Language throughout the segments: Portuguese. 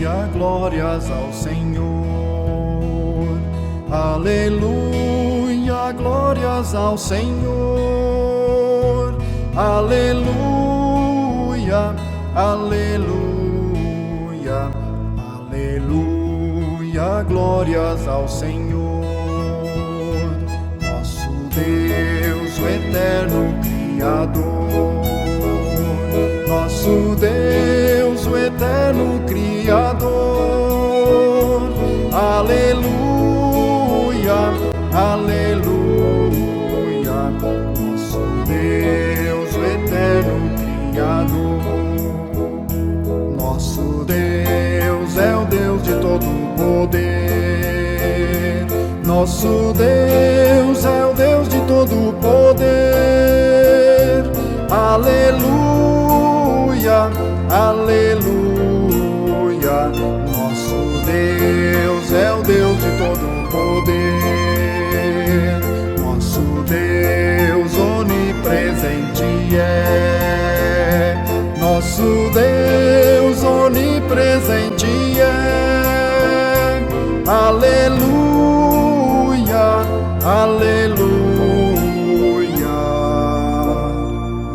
Aleluia, glórias ao Senhor. Aleluia, glórias ao Senhor. Aleluia, aleluia, aleluia, glórias ao Senhor. Nosso Deus, o eterno Criador. Nosso Deus, o eterno Criador. Aleluia, aleluia. Nosso Deus, o eterno Criador. Nosso Deus é o Deus de todo poder. Nosso Deus é o Deus de todo poder. Aleluia, aleluia. Nosso Deus é o Deus de todo poder. Nosso Deus onipresente é. Nosso Deus onipresente é. Aleluia, aleluia.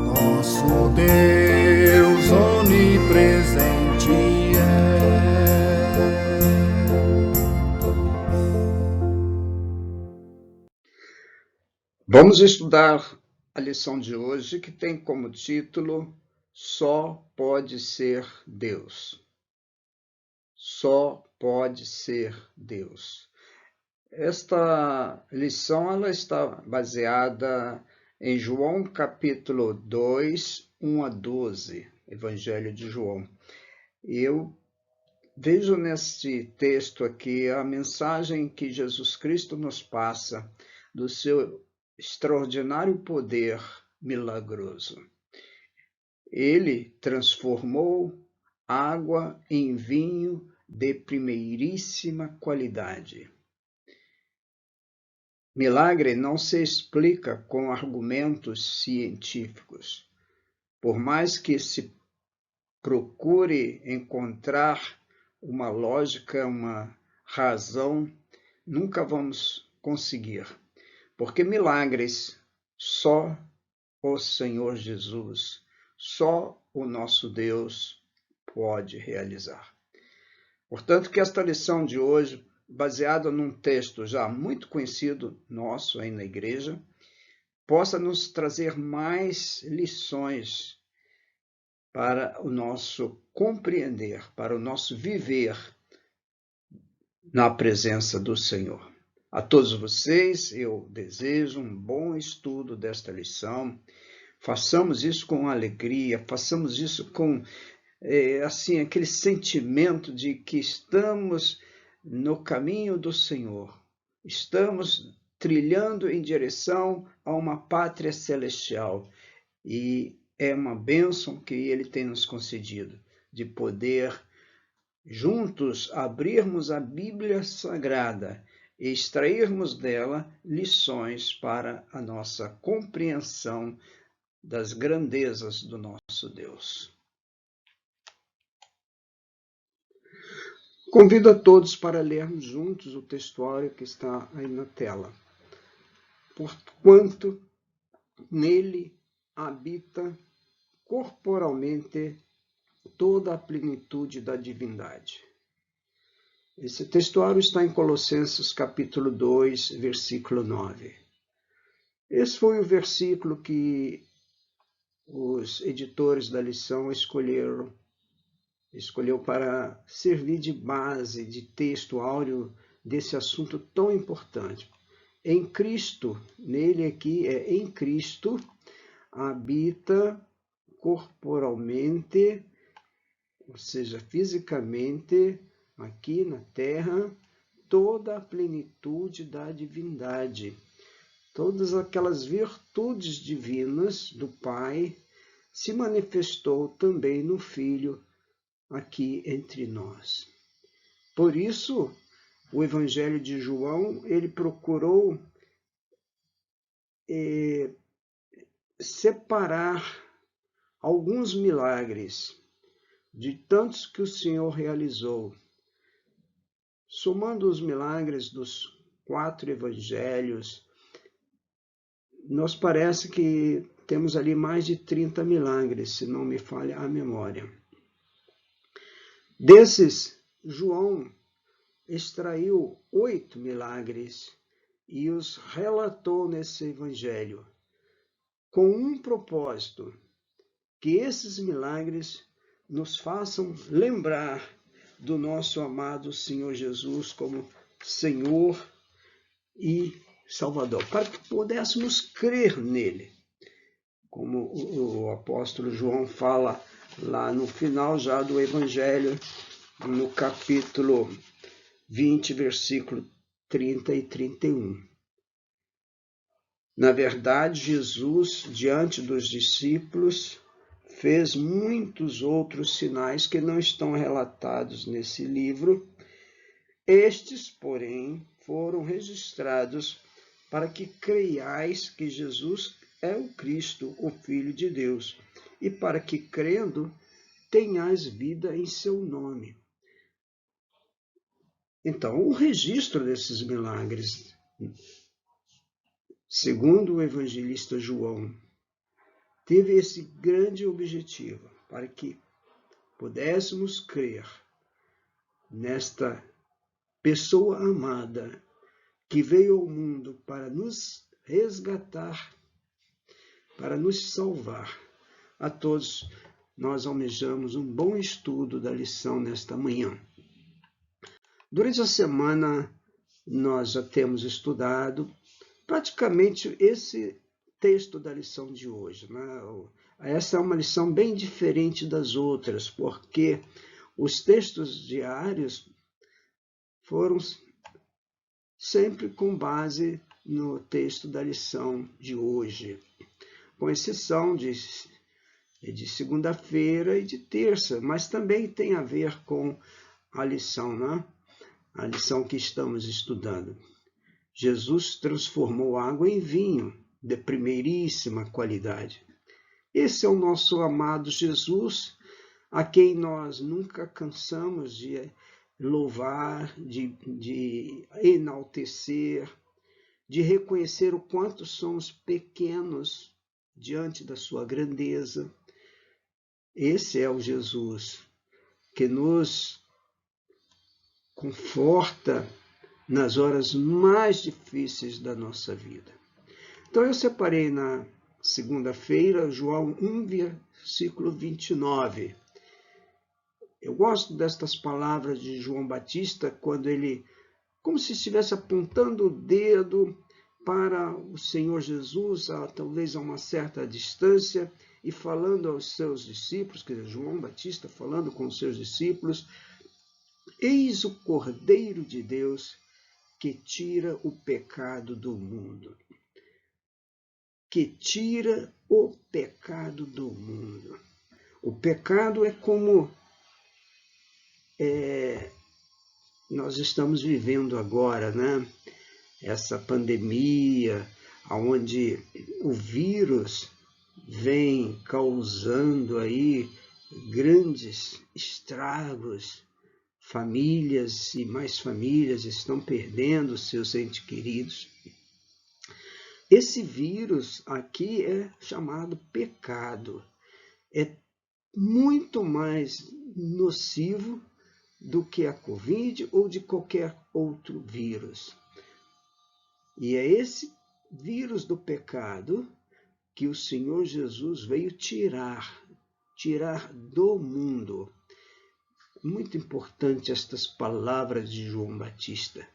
Nosso Deus onipresente é. Vamos estudar a lição de hoje, que tem como título Só pode ser Deus. Só pode ser Deus. Esta lição ela está baseada em João capítulo 2, 1 a 12, Evangelho de João. Eu vejo neste texto aqui a mensagem que Jesus Cristo nos passa do seu extraordinário poder milagroso. Ele transformou água em vinho de primeiríssima qualidade. Milagre não se explica com argumentos científicos. Por mais que se procure encontrar uma lógica, uma razão, nunca vamos conseguir. Porque milagres só o Senhor Jesus, só o nosso Deus pode realizar. Portanto, que esta lição de hoje, baseada num texto já muito conhecido nosso aí na igreja, possa nos trazer mais lições para o nosso compreender, para o nosso viver na presença do Senhor. A todos vocês, eu desejo um bom estudo desta lição. Façamos isso com alegria, façamos isso com aquele sentimento de que estamos no caminho do Senhor. Estamos trilhando em direção a uma pátria celestial. E é uma bênção que Ele tem nos concedido, de poder juntos abrirmos a Bíblia Sagrada e extrairmos dela lições para a nossa compreensão das grandezas do nosso Deus. Convido a todos para lermos juntos o textuário que está aí na tela. Porquanto nele habita corporalmente toda a plenitude da divindade. Esse textuário está em Colossenses capítulo 2, versículo 9. Esse foi o versículo que os editores da lição escolheu para servir de base, de texto áureo desse assunto tão importante. Em Cristo, nele aqui é em Cristo, habita corporalmente, ou seja, fisicamente, aqui na terra, toda a plenitude da divindade. Todas aquelas virtudes divinas do Pai se manifestou também no Filho, aqui entre nós. Por isso, o Evangelho de João, ele procurou separar alguns milagres de tantos que o Senhor realizou, Somando os milagres dos 4 evangelhos, nos parece que temos ali mais de 30 milagres, se não me falha a memória. Desses, João extraiu 8 milagres e os relatou nesse evangelho, com um propósito: que esses milagres nos façam lembrar do nosso amado Senhor Jesus como Senhor e Salvador, para que pudéssemos crer nele. Como o apóstolo João fala lá no final já do Evangelho, no capítulo 20, versículo 30 e 31. Na verdade, Jesus, diante dos discípulos, fez muitos outros sinais que não estão relatados nesse livro. Estes, porém, foram registrados para que creiais que Jesus é o Cristo, o Filho de Deus, e para que, crendo, tenhais vida em seu nome. Então, o registro desses milagres, segundo o evangelista João, teve esse grande objetivo, para que pudéssemos crer nesta pessoa amada que veio ao mundo para nos resgatar, para nos salvar. A todos nós almejamos um bom estudo da lição nesta manhã. Durante a semana, nós já temos estudado praticamente esse texto da lição de hoje, né? Essa é uma lição bem diferente das outras, porque os textos diários foram sempre com base no texto da lição de hoje, com exceção de segunda-feira e de terça, mas também tem a ver com a lição, né? A lição que estamos estudando. Jesus transformou água em vinho de primeiríssima qualidade. Esse é o nosso amado Jesus, a quem nós nunca cansamos de louvar, de enaltecer, de reconhecer o quanto somos pequenos diante da sua grandeza. Esse é o Jesus que nos conforta nas horas mais difíceis da nossa vida. Então eu separei na segunda-feira João 1, versículo 29. Eu gosto destas palavras de João Batista, quando ele, como se estivesse apontando o dedo para o Senhor Jesus, talvez a uma certa distância, e falando aos seus discípulos, quer dizer, João Batista falando com os seus discípulos: eis o Cordeiro de Deus que tira o pecado do mundo. Que tira o pecado do mundo. O pecado é como nós estamos vivendo agora, né? Essa pandemia, onde o vírus vem causando aí grandes estragos. Famílias e mais famílias estão perdendo seus entes queridos. Esse vírus aqui é chamado pecado. É muito mais nocivo do que a Covid ou de qualquer outro vírus. E é esse vírus do pecado que o Senhor Jesus veio tirar do mundo. Muito importante estas palavras de João Batista,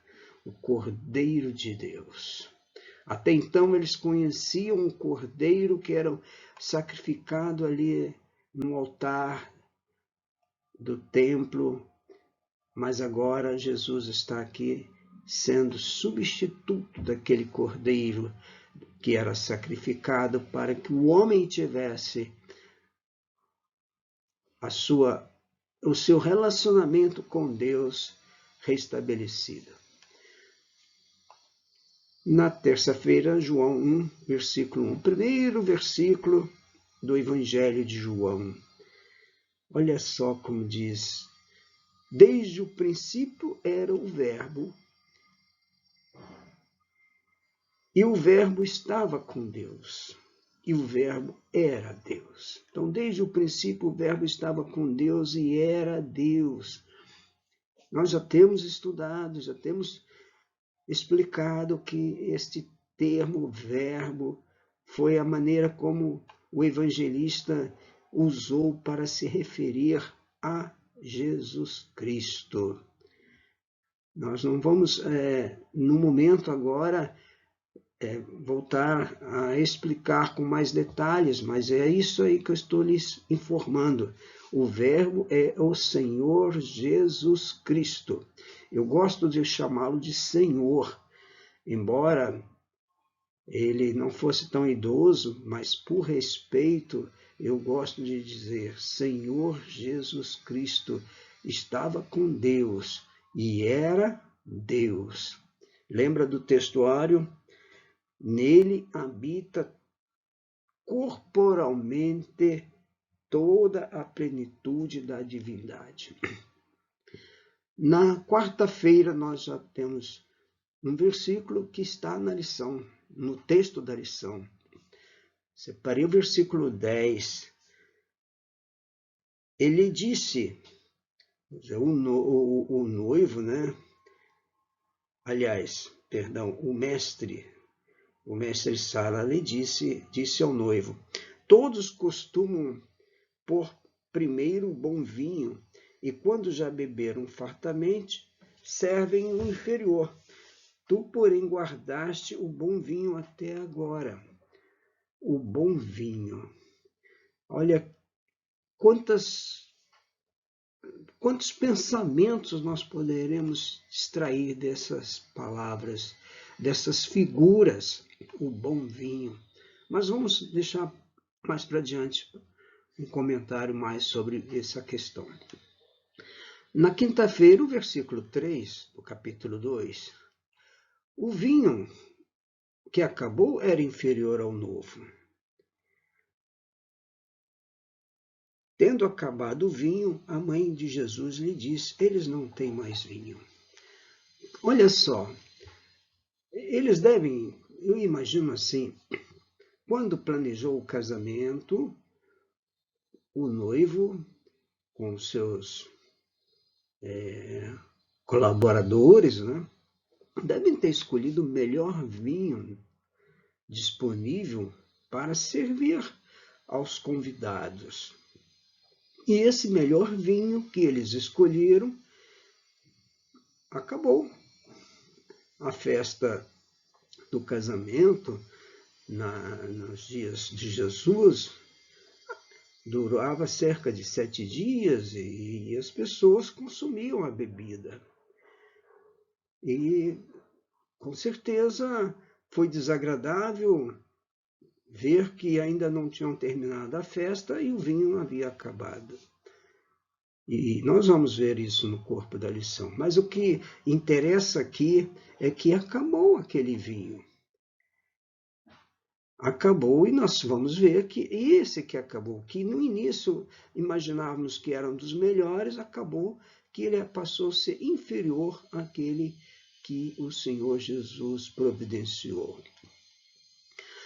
o Cordeiro de Deus. Até então eles conheciam o Cordeiro que era sacrificado ali no altar do templo, mas agora Jesus está aqui sendo substituto daquele Cordeiro que era sacrificado para que o homem tivesse o seu relacionamento com Deus restabelecido. Na terça-feira, João 1, versículo 1, primeiro versículo do Evangelho de João. Olha só como diz: Desde o princípio era o Verbo, e o Verbo estava com Deus, e o Verbo era Deus. Então, desde o princípio, o Verbo estava com Deus e era Deus. Nós já temos estudado, já temos explicado que este termo, verbo, foi a maneira como o evangelista usou para se referir a Jesus Cristo. Nós não vamos, no momento agora, voltar a explicar com mais detalhes, mas é isso aí que eu estou lhes informando. O Verbo é o Senhor Jesus Cristo. Eu gosto de chamá-lo de Senhor, embora ele não fosse tão idoso, mas por respeito eu gosto de dizer Senhor Jesus Cristo estava com Deus e era Deus. Lembra do textuário? Nele habita corporalmente toda a plenitude da divindade. Na quarta-feira nós já temos um versículo que está na lição, no texto da lição. Separei o versículo 10. Ele disse, o noivo, né? Aliás, perdão, o mestre Sala lhe disse ao noivo, todos costumam pôr primeiro o bom vinho, e quando já beberam fartamente, servem o inferior. Tu, porém, guardaste o bom vinho até agora. O bom vinho. Olha, quantos pensamentos nós poderemos extrair dessas palavras, dessas figuras, o bom vinho. Mas vamos deixar mais para diante um comentário mais sobre essa questão. Na quinta-feira, o versículo 3 do capítulo 2, o vinho que acabou era inferior ao novo. Tendo acabado o vinho, a mãe de Jesus lhe disse, eles não têm mais vinho. Olha só, eles devem, eu imagino assim, quando planejou o casamento, o noivo, com seus colaboradores, né, devem ter escolhido o melhor vinho disponível para servir aos convidados. E esse melhor vinho que eles escolheram acabou. A festa do casamento, nos dias de Jesus, durava cerca de 7 dias e as pessoas consumiam a bebida. E, com certeza, foi desagradável ver que ainda não tinham terminado a festa e o vinho havia acabado. E nós vamos ver isso no corpo da lição. Mas o que interessa aqui é que acabou aquele vinho. Acabou e nós vamos ver que esse que acabou, que no início imaginávamos que era um dos melhores, acabou que ele passou a ser inferior àquele que o Senhor Jesus providenciou.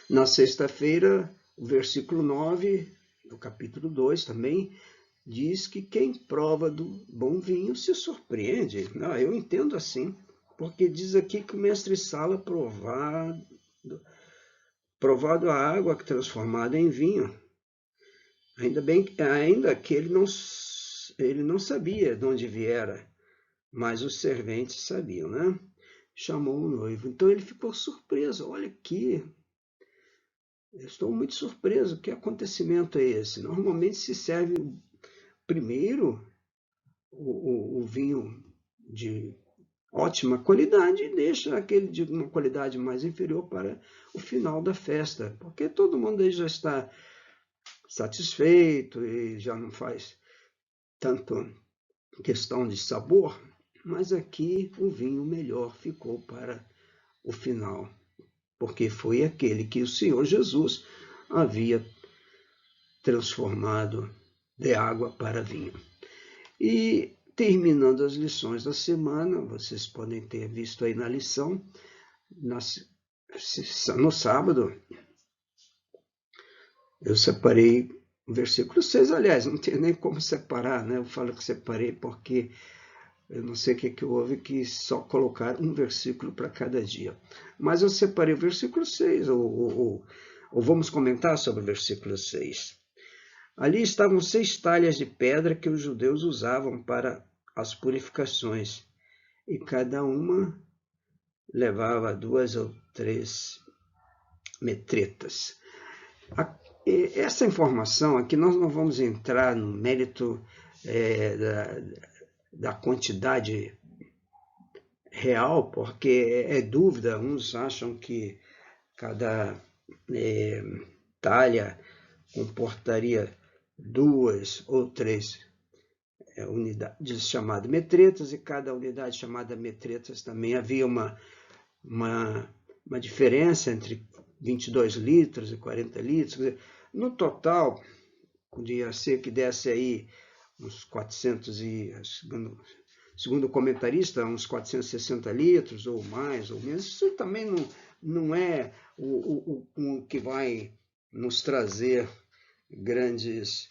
Na sexta-feira, o versículo 9, do capítulo 2 também, diz que quem prova do bom vinho se surpreende. Não, eu entendo assim, porque diz aqui que o mestre Sala provado a água transformada em vinho. Ainda que ele não sabia de onde viera, mas os serventes sabiam, né? Chamou o noivo. Então ele ficou surpreso. Olha aqui, eu estou muito surpreso. Que acontecimento é esse? Normalmente se serve primeiro o vinho de ótima qualidade e deixa aquele de uma qualidade mais inferior para o final da festa, porque todo mundo aí já está satisfeito e já não faz tanto questão de sabor, mas aqui o vinho melhor ficou para o final, porque foi aquele que o Senhor Jesus havia transformado de água para vinho. E terminando as lições da semana, vocês podem ter visto aí na lição, no sábado, eu separei o versículo 6, aliás, não tem nem como separar, né? Eu falo que separei porque eu não sei o que houve, que só colocar um versículo para cada dia. Mas eu separei o versículo 6, ou vamos comentar sobre o versículo 6. Ali estavam 6 talhas de pedra que os judeus usavam para as purificações, e cada uma levava 2 ou 3 metretas. Essa informação aqui, nós não vamos entrar no mérito da quantidade real, porque é dúvida. Uns acham que cada talha comportaria 2 ou 3 unidades chamadas metretas, e cada unidade chamada metretas também havia uma diferença entre 22 litros e 40 litros. No total, podia ser que desse aí uns 400 segundo o comentarista, uns 460 litros, ou mais, ou menos. Isso também não é o que vai nos trazer grandes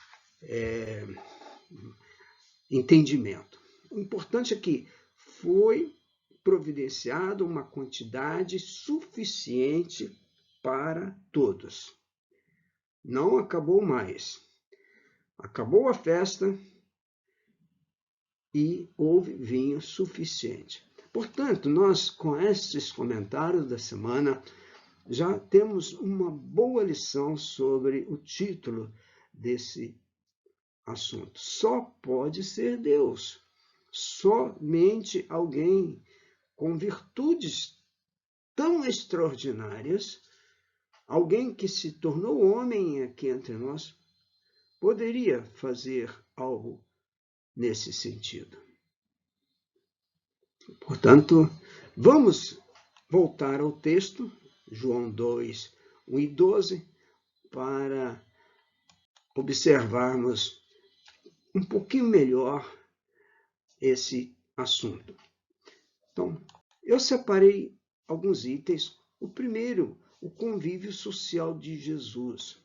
entendimento. O importante é que foi providenciado uma quantidade suficiente para todos. Não acabou mais. Acabou a festa e houve vinho suficiente. Portanto, nós, com estes comentários da semana, já temos uma boa lição sobre o título desse assunto. Só pode ser Deus. Somente alguém com virtudes tão extraordinárias, alguém que se tornou homem aqui entre nós, poderia fazer algo nesse sentido. Portanto, vamos voltar ao texto, João 2, 1 e 12, para observarmos um pouquinho melhor esse assunto. Então, eu separei alguns itens. O primeiro, o convívio social de Jesus,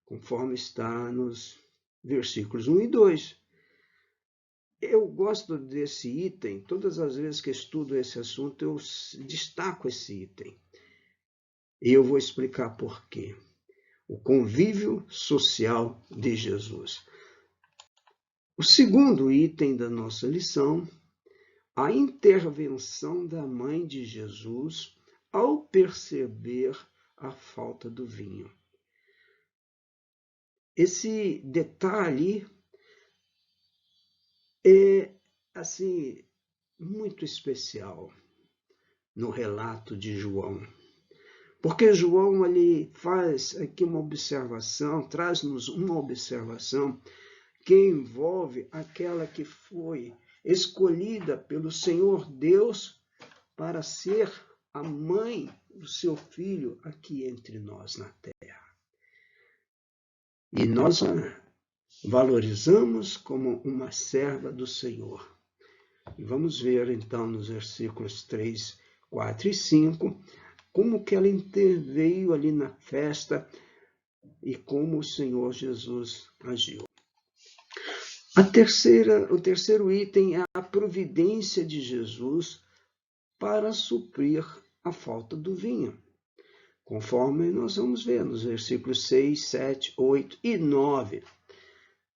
conforme está nos versículos 1 e 2. Eu gosto desse item, todas as vezes que estudo esse assunto, eu destaco esse item. E eu vou explicar por quê. O convívio social de Jesus. O segundo item da nossa lição, a intervenção da mãe de Jesus ao perceber a falta do vinho. Esse detalhe é, assim, muito especial no relato de João. Porque João ali faz aqui uma observação, traz-nos uma observação que envolve aquela que foi escolhida pelo Senhor Deus para ser a mãe do seu filho aqui entre nós na terra. E nós a valorizamos como uma serva do Senhor. E vamos ver então nos versículos 3, 4 e 5 como que ela interveio ali na festa e como o Senhor Jesus agiu. O terceiro item é a providência de Jesus para suprir a falta do vinho, conforme nós vamos ver nos versículos 6, 7, 8 e 9.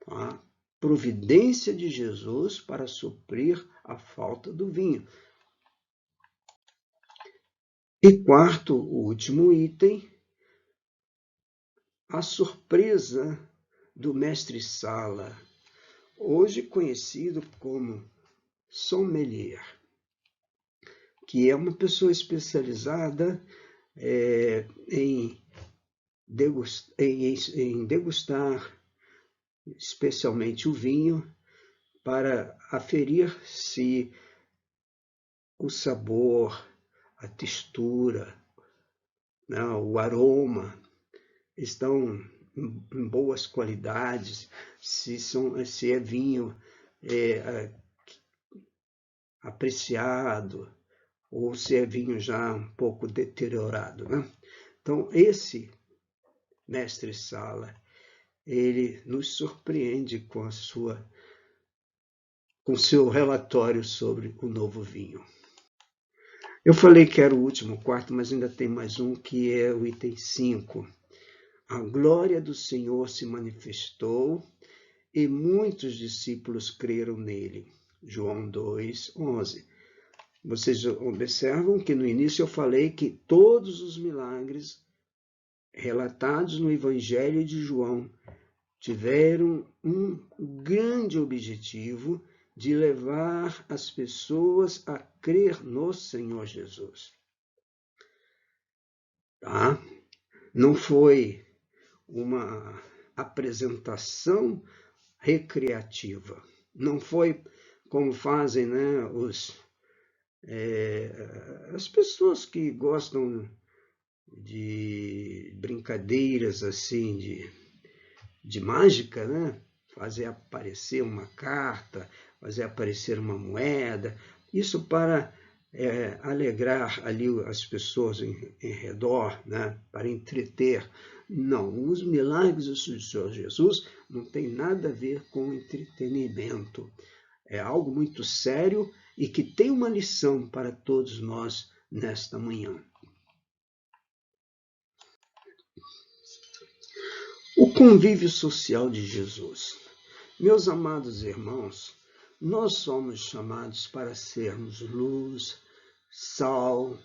A providência de Jesus para suprir a falta do vinho. E quarto, o último item, a surpresa do mestre Sala, hoje conhecido como sommelier, que é uma pessoa especializada em degustar especialmente o vinho, para aferir se o sabor, a textura, né, o aroma estão em boas qualidades, se é vinho apreciado, ou se é vinho já um pouco deteriorado, né? Então, esse mestre Sala, ele nos surpreende com seu relatório sobre o novo vinho. Eu falei que era o último quarto, mas ainda tem mais um, que é o item 5. A glória do Senhor se manifestou e muitos discípulos creram nele. João 2:11. Vocês observam que no início eu falei que todos os milagres relatados no Evangelho de João tiveram um grande objetivo de levar as pessoas a crer no Senhor Jesus. Tá? Não foi uma apresentação recreativa. Não foi como fazem, né, as pessoas que gostam de brincadeiras assim, de mágica, né? Fazer aparecer uma carta, fazer aparecer uma moeda, isso para alegrar ali as pessoas em redor, né? Para entreter. Não, os milagres do Senhor Jesus não tem nada a ver com entretenimento. É algo muito sério e que tem uma lição para todos nós nesta manhã. O convívio social de Jesus. Meus amados irmãos, nós somos chamados para sermos luz, sal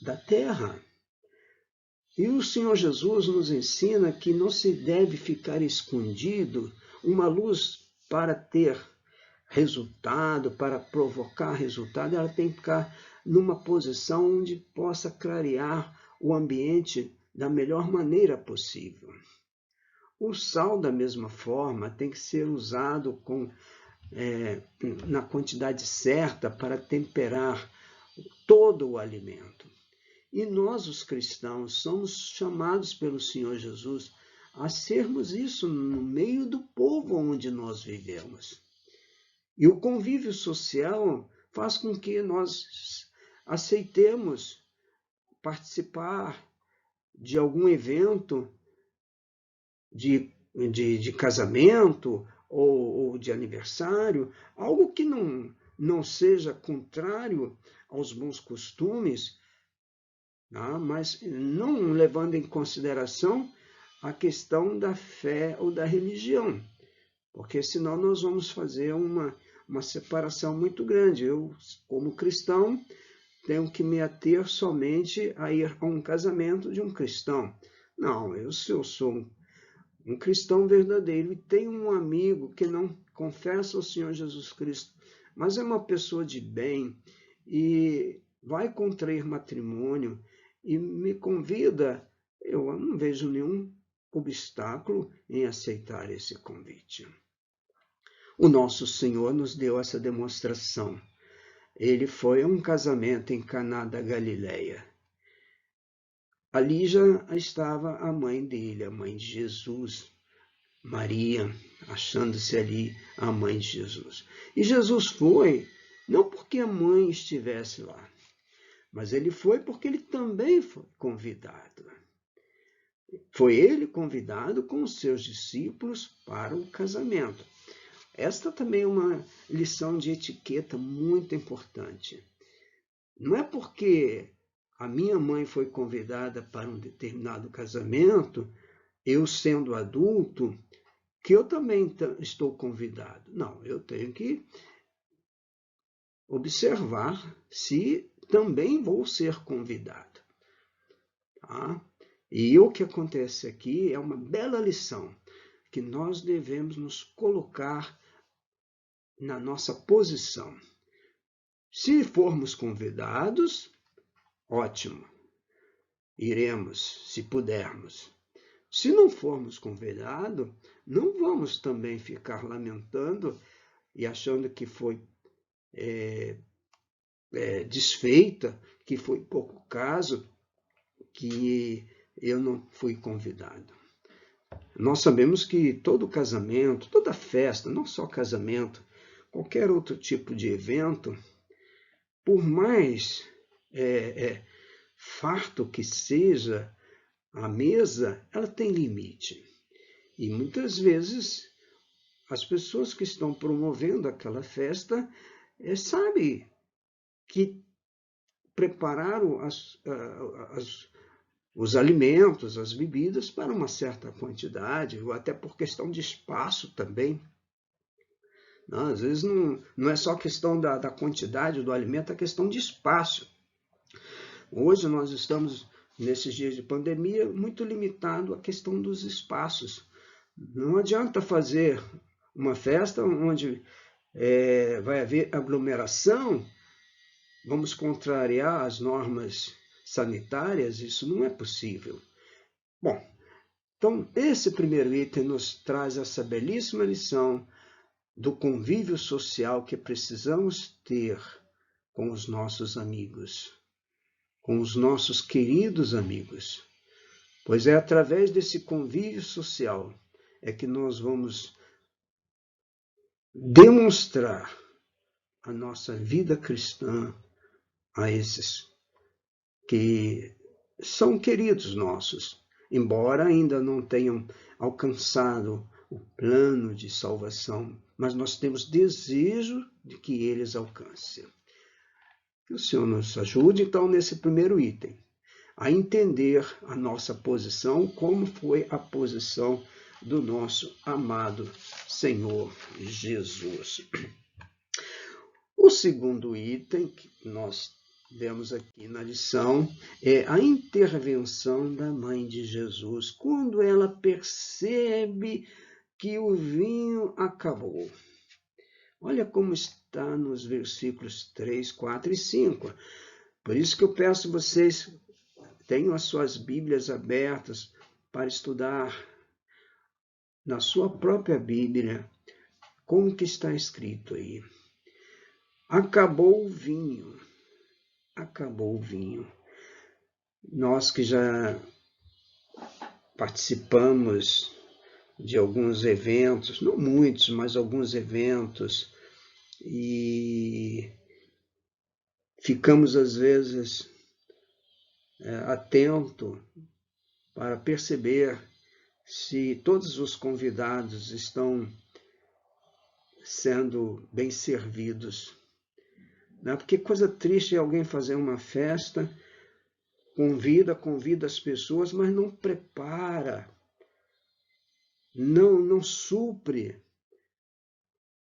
da terra. E o Senhor Jesus nos ensina que não se deve ficar escondido. Uma luz, para ter resultado, para provocar resultado, ela tem que ficar numa posição onde possa clarear o ambiente da melhor maneira possível. O sal, da mesma forma, tem que ser usado na quantidade certa para temperar todo o alimento. E nós, os cristãos, somos chamados pelo Senhor Jesus a sermos isso no meio do povo onde nós vivemos. E o convívio social faz com que nós aceitemos participar de algum evento de casamento ou de aniversário, algo que não seja contrário aos bons costumes, mas não levando em consideração a questão da fé ou da religião, porque senão nós vamos fazer uma separação muito grande. Eu, como cristão, tenho que me ater somente a ir a um casamento de um cristão. Não, se eu sou um cristão verdadeiro e tenho um amigo que não confessa o Senhor Jesus Cristo, mas é uma pessoa de bem e vai contrair matrimônio e me convida, eu não vejo nenhum obstáculo em aceitar esse convite. O nosso Senhor nos deu essa demonstração. Ele foi a um casamento em Caná da Galileia. Ali já estava a mãe dele, a mãe de Jesus, Maria, achando-se ali a mãe de Jesus. E Jesus foi, não porque a mãe estivesse lá, mas ele foi porque ele também foi convidado. Foi ele convidado com os seus discípulos para o casamento. Esta também é uma lição de etiqueta muito importante. Não é porque a minha mãe foi convidada para um determinado casamento, eu sendo adulto, que eu também estou convidado. Não, eu tenho que observar se também vou ser convidado. Tá? E o que acontece aqui é uma bela lição, que nós devemos nos colocar na nossa posição. Se formos convidados, ótimo, iremos, se pudermos. Se não formos convidados, não vamos também ficar lamentando e achando que foi desfeita, que foi pouco caso, que eu não fui convidado. Nós sabemos que todo casamento, toda festa, não só casamento, qualquer outro tipo de evento, por mais farto que seja a mesa, ela tem limite. E muitas vezes as pessoas que estão promovendo aquela festa sabem que prepararam os alimentos, as bebidas para uma certa quantidade, ou até por questão de espaço também. Não, às vezes não é só questão da quantidade do alimento, é questão de espaço. Hoje nós estamos, nesses dias de pandemia, muito limitado à questão dos espaços. Não adianta fazer uma festa onde vai haver aglomeração, vamos contrariar as normas sanitárias, isso não é possível. Bom, então esse primeiro item nos traz essa belíssima lição do convívio social que precisamos ter com os nossos amigos, com os nossos queridos amigos, pois é através desse convívio social que nós vamos demonstrar a nossa vida cristã a esses que são queridos nossos, embora ainda não tenham alcançado o plano de salvação, mas nós temos desejo de que eles alcancem. Que o Senhor nos ajude, então, nesse primeiro item, a entender a nossa posição, como foi a posição do nosso amado Senhor Jesus. O segundo item que nós vemos aqui na lição é a intervenção da mãe de Jesus, quando ela percebe que o vinho acabou. Olha como está nos versículos 3, 4 e 5. Por isso que eu peço a vocês, tenham as suas Bíblias abertas para estudar na sua própria Bíblia como que está escrito aí. Acabou o vinho. Acabou o vinho. Nós que já participamos de alguns eventos, não muitos, mas alguns eventos, e ficamos às vezes atentos para perceber se todos os convidados estão sendo bem servidos. Porque coisa triste é alguém fazer uma festa, convida as pessoas, mas não prepara, não supre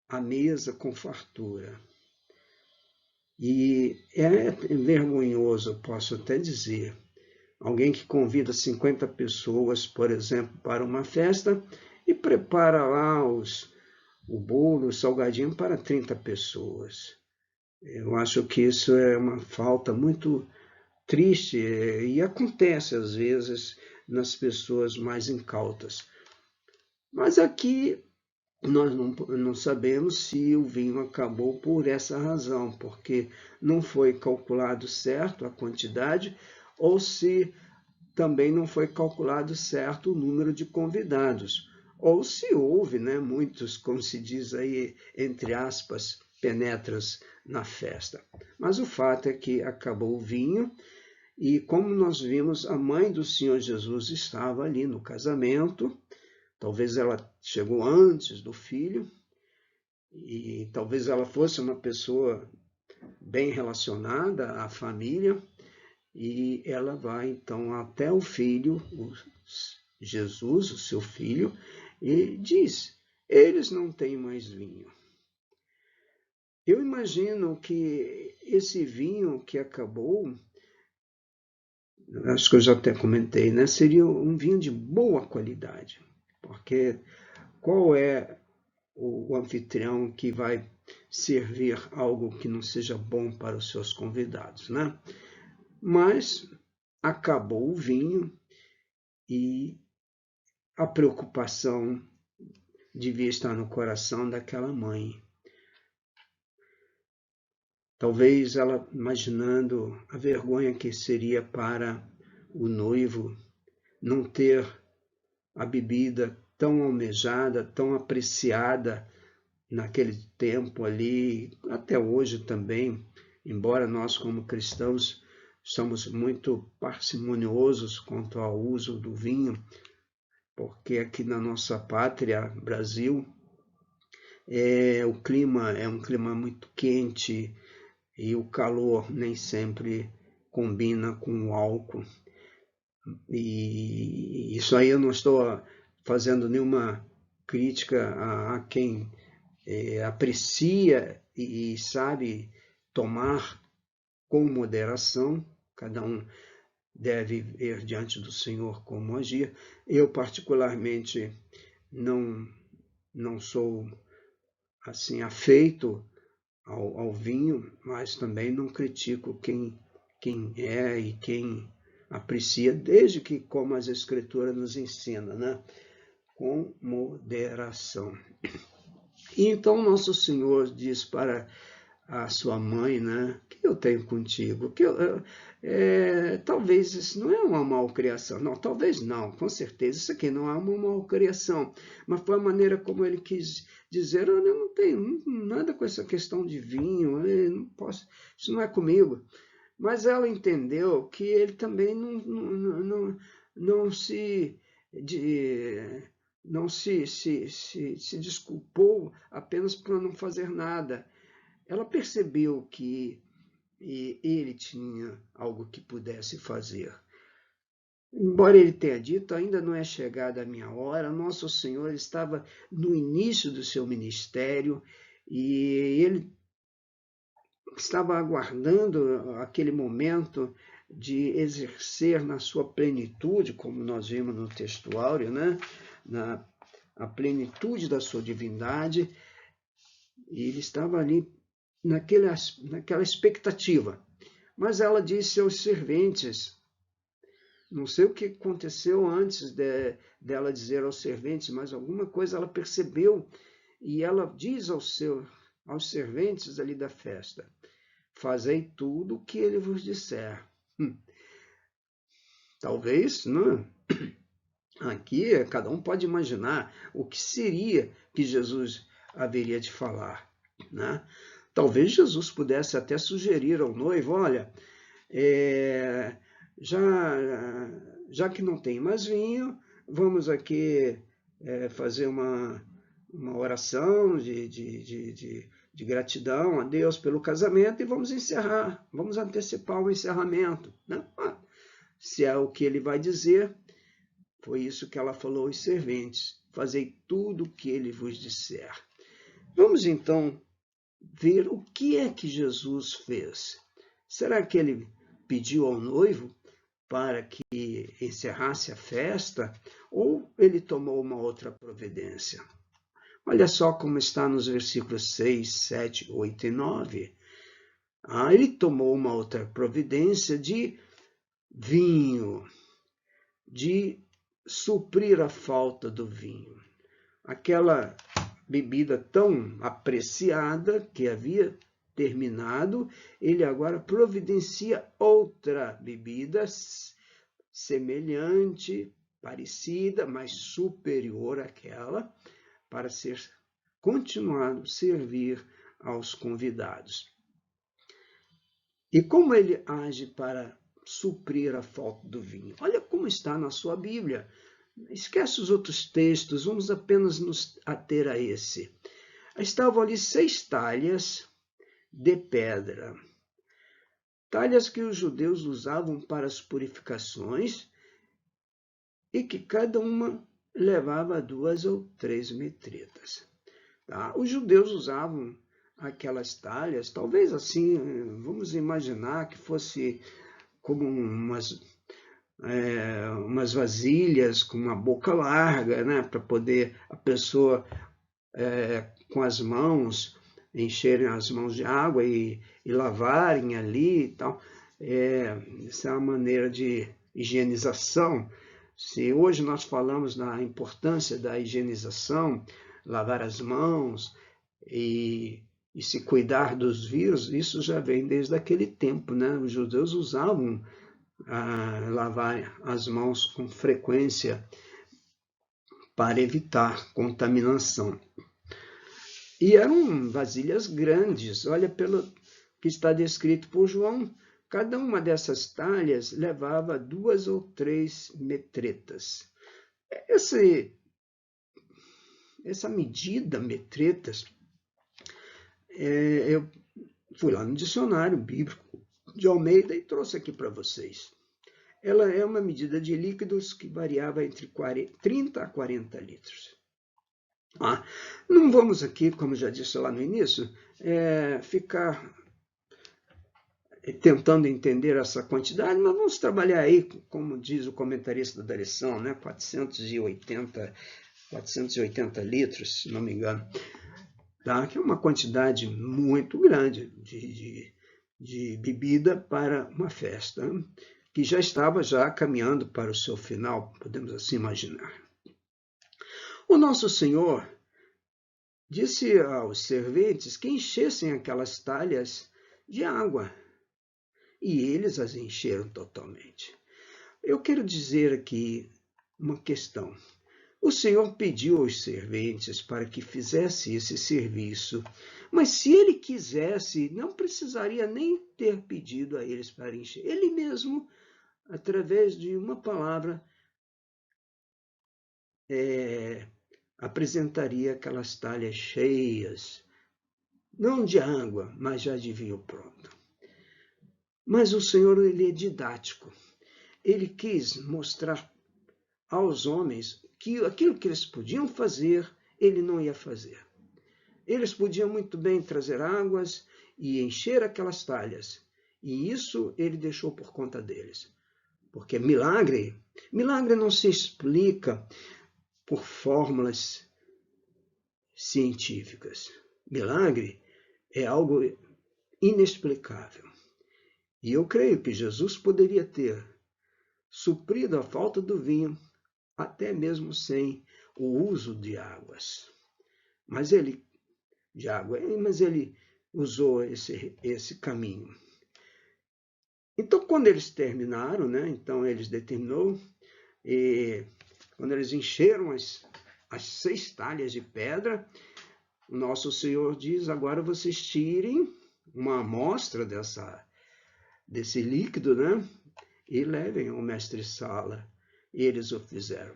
a mesa com fartura. E é vergonhoso, posso até dizer, alguém que convida 50 pessoas, por exemplo, para uma festa e prepara lá o bolo, o salgadinho para 30 pessoas. Eu acho que isso é uma falta muito triste e acontece às vezes nas pessoas mais incautas. Mas aqui nós não sabemos se o vinho acabou por essa razão, porque não foi calculado certo a quantidade, ou se também não foi calculado certo o número de convidados, ou se houve, muitos, como se diz aí, entre aspas, penetras na festa. Mas o fato é que acabou o vinho e, como nós vimos, a mãe do Senhor Jesus estava ali no casamento. Talvez ela chegou antes do filho e talvez ela fosse uma pessoa bem relacionada à família e ela vai então até o filho, Jesus, o seu filho, e diz: eles não têm mais vinho. Eu imagino que esse vinho que acabou, acho que eu já até comentei, seria um vinho de boa qualidade, porque qual é o anfitrião que vai servir algo que não seja bom para os seus convidados, Mas acabou o vinho e a preocupação devia estar no coração daquela mãe. Talvez ela imaginando a vergonha que seria para o noivo não ter a bebida tão almejada, tão apreciada naquele tempo ali, até hoje também, embora nós como cristãos somos muito parcimoniosos quanto ao uso do vinho, porque aqui na nossa pátria, Brasil, o clima é um clima muito quente e o calor nem sempre combina com o álcool. E isso aí eu não estou fazendo nenhuma crítica a quem aprecia e sabe tomar com moderação. Cada um deve ver diante do Senhor como agir. Eu, particularmente, não sou assim afeito ao vinho, mas também não critico quem é e quem aprecia, desde que, como as Escrituras nos ensinam, né? Com moderação. E então nosso Senhor diz para a sua mãe, né? Que eu tenho contigo, talvez isso não é uma malcriação, não, talvez não, com certeza isso aqui não é uma malcriação, mas foi a maneira como ele quis dizer, eu não tenho nada com essa questão de vinho, eu não posso, isso não é comigo. Mas ela entendeu que ele também não se se desculpou apenas por não fazer nada. Ela percebeu que ele tinha algo que pudesse fazer. Embora ele tenha dito, ainda não é chegada a minha hora, nosso Senhor estava no início do seu ministério e ele estava aguardando aquele momento de exercer na sua plenitude, como nós vimos no textuário, né? A plenitude da sua divindade, e ele estava ali naquela expectativa. Mas ela disse aos serventes, não sei o que aconteceu antes dela dizer aos serventes, mas alguma coisa ela percebeu, e ela diz aos serventes ali da festa, fazei tudo o que ele vos disser. Talvez, não? Aqui cada um pode imaginar o que seria que Jesus haveria de falar, né? Talvez Jesus pudesse até sugerir ao noivo, olha, já que não tem mais vinho, vamos aqui fazer uma oração de gratidão a Deus pelo casamento e vamos encerrar, vamos antecipar o encerramento, né? Se é o que ele vai dizer, foi isso que ela falou aos serventes, fazei tudo o que ele vos disser. Vamos então ver o que é que Jesus fez. Será que ele pediu ao noivo para que encerrasse a festa ou ele tomou uma outra providência? Olha só como está nos versículos 6, 7, 8 e 9. Ele tomou uma outra providência de vinho, de suprir a falta do vinho. Aquela bebida tão apreciada que havia terminado, ele agora providencia outra bebida semelhante, parecida, mas superior àquela, para continuado servir aos convidados. E como ele age para suprir a falta do vinho? Olha como está na sua Bíblia. Esquece os outros textos, vamos apenas nos ater a esse. Estavam ali 6 talhas de pedra. Talhas que os judeus usavam para as purificações e que cada uma levava 2 ou 3 metretas. Tá? Os judeus usavam aquelas talhas, talvez assim, vamos imaginar que fosse como umas vasilhas com uma boca larga, né, para poder a pessoa com as mãos encherem as mãos de água e lavarem ali e tal. Essa é uma maneira de higienização. Se hoje nós falamos na importância da higienização, lavar as mãos e se cuidar dos vírus, isso já vem desde aquele tempo, né? Os judeus usavam lavar as mãos com frequência para evitar contaminação. E eram vasilhas grandes, olha pelo que está descrito por João. Cada uma dessas talhas levava 2 ou 3 metretas. Essa medida, metretas, eu fui lá no dicionário bíblico de Almeida e trouxe aqui para vocês. Ela é uma medida de líquidos que variava entre 30 a 40 litros. Não vamos aqui, como já disse lá no início, ficar tentando entender essa quantidade, mas vamos trabalhar aí, como diz o comentarista da lição, 480 litros, se não me engano, tá? Que é uma quantidade muito grande de bebida para uma festa, que já estava caminhando para o seu final, podemos assim imaginar. O nosso Senhor disse aos serventes que enchessem aquelas talhas de água, e eles as encheram totalmente. Eu quero dizer aqui uma questão. O Senhor pediu aos serventes para que fizesse esse serviço, mas se ele quisesse, não precisaria nem ter pedido a eles para encher. Ele mesmo, através de uma palavra, apresentaria aquelas talhas cheias, não de água, mas já de vinho pronto. Mas o Senhor, ele é didático. Ele quis mostrar aos homens que aquilo que eles podiam fazer, ele não ia fazer. Eles podiam muito bem trazer águas e encher aquelas talhas. E isso ele deixou por conta deles. Porque milagre não se explica por fórmulas científicas. Milagre é algo inexplicável. E eu creio que Jesus poderia ter suprido a falta do vinho, até mesmo sem o uso de águas. Mas ele usou esse caminho. Então, quando eles terminaram, então eles determinou, e quando eles encheram as 6 talhas de pedra, o nosso Senhor diz, agora vocês tirem uma amostra desse líquido, e levem ao mestre-sala. E eles o fizeram.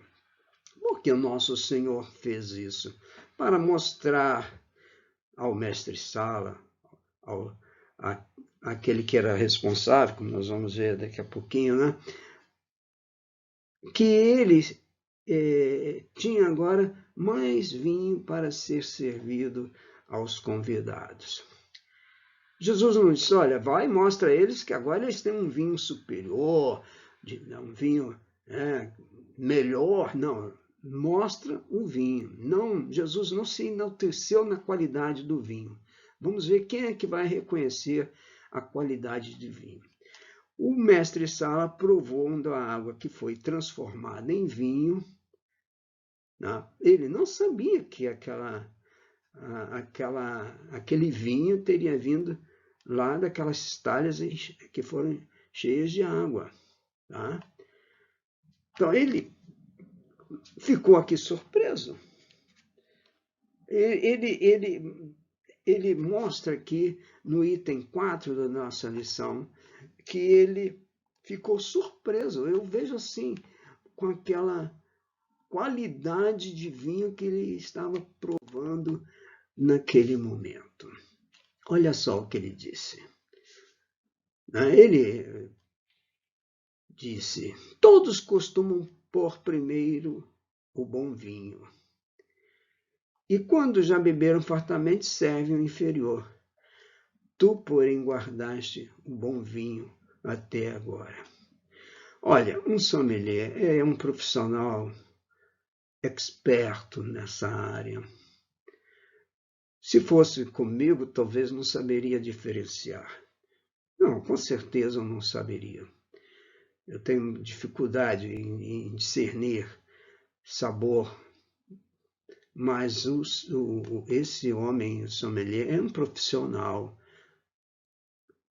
Por que o nosso Senhor fez isso? Para mostrar ao mestre-sala, aquele que era responsável, como nós vamos ver daqui a pouquinho, que ele tinha agora mais vinho para ser servido aos convidados. Jesus não disse, olha, vai e mostra a eles que agora eles têm um vinho superior, um vinho melhor. Não, mostra o vinho. Não, Jesus não se enalteceu na qualidade do vinho. Vamos ver quem é que vai reconhecer a qualidade de vinho. O mestre-sala provou da água que foi transformada em vinho. Ele não sabia que aquele vinho teria vindo lá daquelas talhas que foram cheias de água. Então, ele ficou aqui surpreso. Ele mostra aqui no item 4 da nossa lição que ele ficou surpreso. Eu vejo assim, com aquela qualidade de vinho que ele estava provando naquele momento. Olha só o que ele disse. Ele disse, todos costumam pôr primeiro o bom vinho. E quando já beberam fartamente, servem o inferior. Tu, porém, guardaste o bom vinho até agora. Olha, um sommelier é um profissional experto nessa área. Se fosse comigo, talvez não saberia diferenciar. Não, com certeza eu não saberia. Eu tenho dificuldade em discernir sabor, mas esse homem sommelier é um profissional.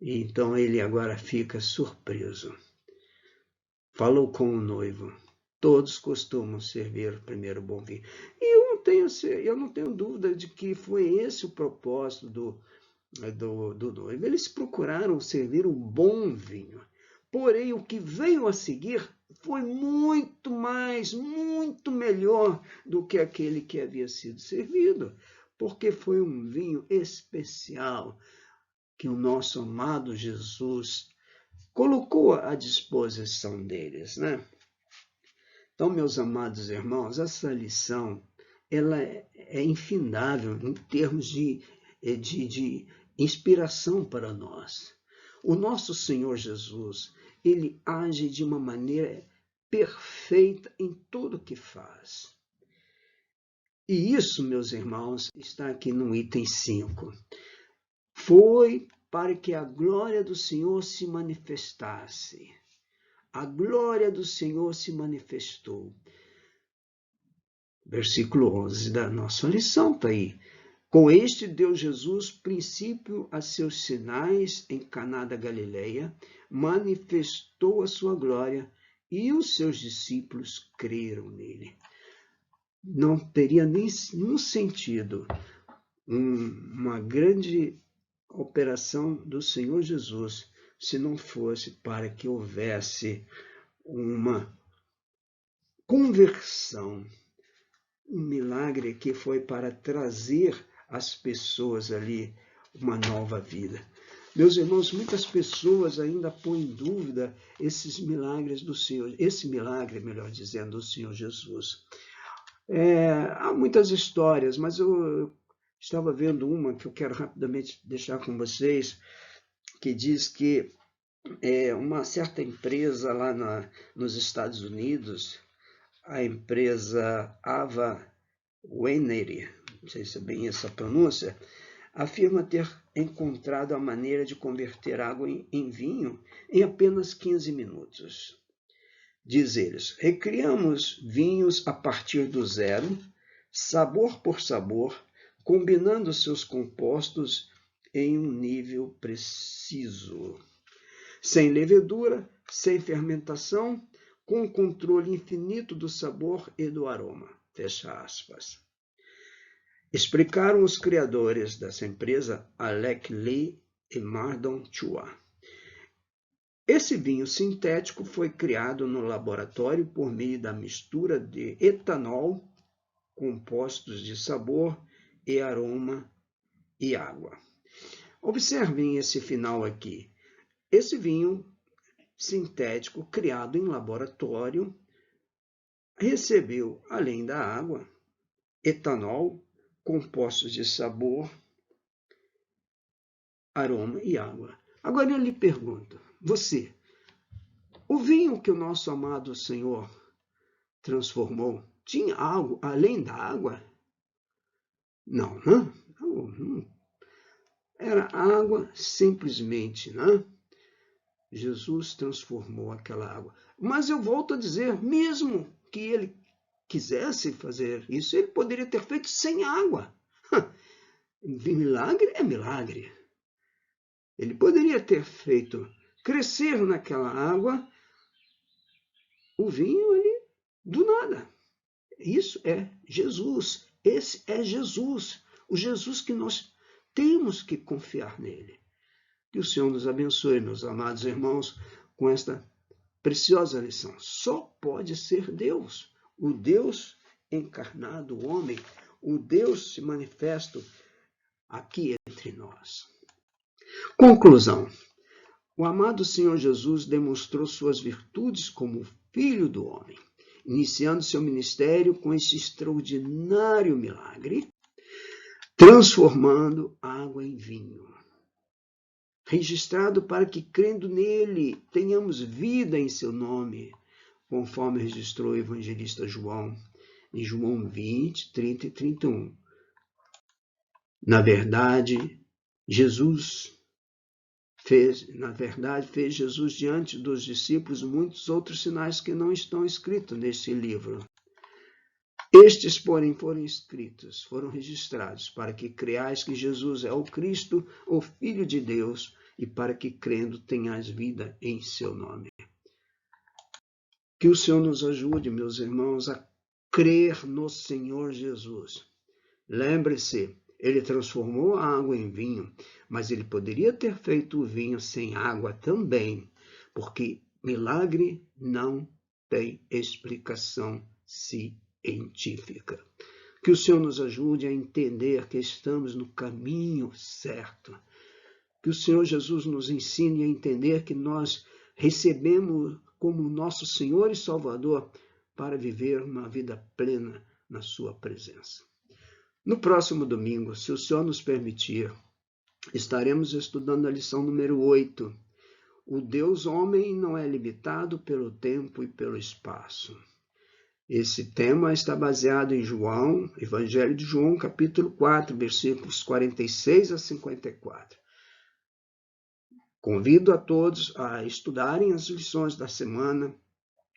Então ele agora fica surpreso. Falou com o noivo. Todos costumam servir o primeiro bom vinho. E eu não tenho dúvida de que foi esse o propósito do noivo. Eles procuraram servir um bom vinho. Porém, o que veio a seguir foi muito mais, muito melhor do que aquele que havia sido servido, porque foi um vinho especial que o nosso amado Jesus colocou à disposição deles, né? Então, meus amados irmãos, essa lição ela é infindável em termos de inspiração para nós. O nosso Senhor Jesus, ele age de uma maneira perfeita em tudo que faz. E isso, meus irmãos, está aqui no item 5. Foi para que a glória do Senhor se manifestasse. A glória do Senhor se manifestou. Versículo 11 da nossa lição está aí. Com este deu Jesus princípio a seus sinais em Caná da Galileia, manifestou a sua glória e os seus discípulos creram nele. Não teria nenhum sentido uma grande operação do Senhor Jesus se não fosse para que houvesse uma conversão, um milagre que foi para trazer às pessoas ali uma nova vida. Meus irmãos, muitas pessoas ainda põem em dúvida esses milagres do Senhor, esse milagre, melhor dizendo, do Senhor Jesus. Há muitas histórias, mas eu estava vendo uma que eu quero rapidamente deixar com vocês, que diz que uma certa empresa lá nos Estados Unidos, a empresa Ava Winery, não sei se é bem essa pronúncia, afirma ter encontrado a maneira de converter água em vinho em apenas 15 minutos. Diz eles, recriamos vinhos a partir do zero, sabor por sabor, combinando seus compostos em um nível preciso. Sem levedura, sem fermentação, com controle infinito do sabor e do aroma. Fecha aspas. Explicaram os criadores dessa empresa, Alec Lee e Mardon Chua. Esse vinho sintético foi criado no laboratório por meio da mistura de etanol, compostos de sabor e aroma e água. Observem esse final aqui. Esse vinho sintético criado em laboratório recebeu, além da água, etanol, compostos de sabor, aroma e água. Agora eu lhe pergunto, você, o vinho que o nosso amado Senhor transformou, tinha algo além da água? Não, né? Era água simplesmente, né? Jesus transformou aquela água. Mas eu volto a dizer, mesmo que ele quisesse fazer isso, ele poderia ter feito sem água. Milagre é milagre. Ele poderia ter feito crescer naquela água o vinho ali do nada. Isso é Jesus. Esse é Jesus. O Jesus que nós temos que confiar nele. Que o Senhor nos abençoe, meus amados irmãos, com esta preciosa lição. Só pode ser Deus, o Deus encarnado, o homem, o Deus se manifesto aqui entre nós. Conclusão. O amado Senhor Jesus demonstrou suas virtudes como Filho do homem, iniciando seu ministério com esse extraordinário milagre, transformando água em vinho. Registrado para que, crendo nele, tenhamos vida em seu nome, conforme registrou o evangelista João, em João 20, 30 e 31. Na verdade, fez Jesus diante dos discípulos muitos outros sinais que não estão escritos neste livro. Estes, porém, foram registrados para que creais que Jesus é o Cristo, o Filho de Deus, e para que, crendo, tenhais vida em seu nome. Que o Senhor nos ajude, meus irmãos, a crer no Senhor Jesus. Lembre-se, ele transformou a água em vinho, mas ele poderia ter feito o vinho sem água também, porque milagre não tem explicação científica. Que o Senhor nos ajude a entender que estamos no caminho certo. Que o Senhor Jesus nos ensine a entender que nós recebemos como nosso Senhor e Salvador para viver uma vida plena na sua presença. No próximo domingo, se o Senhor nos permitir, estaremos estudando a lição número 8. O Deus homem não é limitado pelo tempo e pelo espaço. Esse tema está baseado em João, Evangelho de João, capítulo 4, versículos 46 a 54. Convido a todos a estudarem as lições da semana,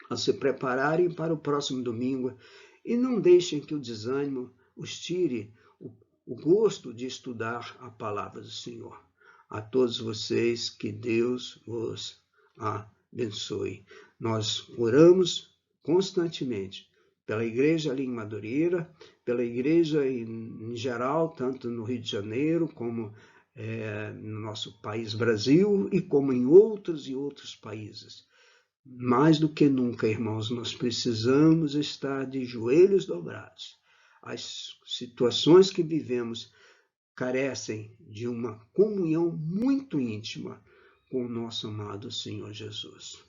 a se prepararem para o próximo domingo e não deixem que o desânimo os tire o gosto de estudar a palavra do Senhor. A todos vocês, que Deus vos abençoe. Nós oramos constantemente pela igreja ali em Madureira, pela igreja em geral, tanto no Rio de Janeiro como no nosso país Brasil e como em outros e outros países. Mais do que nunca, irmãos, nós precisamos estar de joelhos dobrados. As situações que vivemos carecem de uma comunhão muito íntima com o nosso amado Senhor Jesus.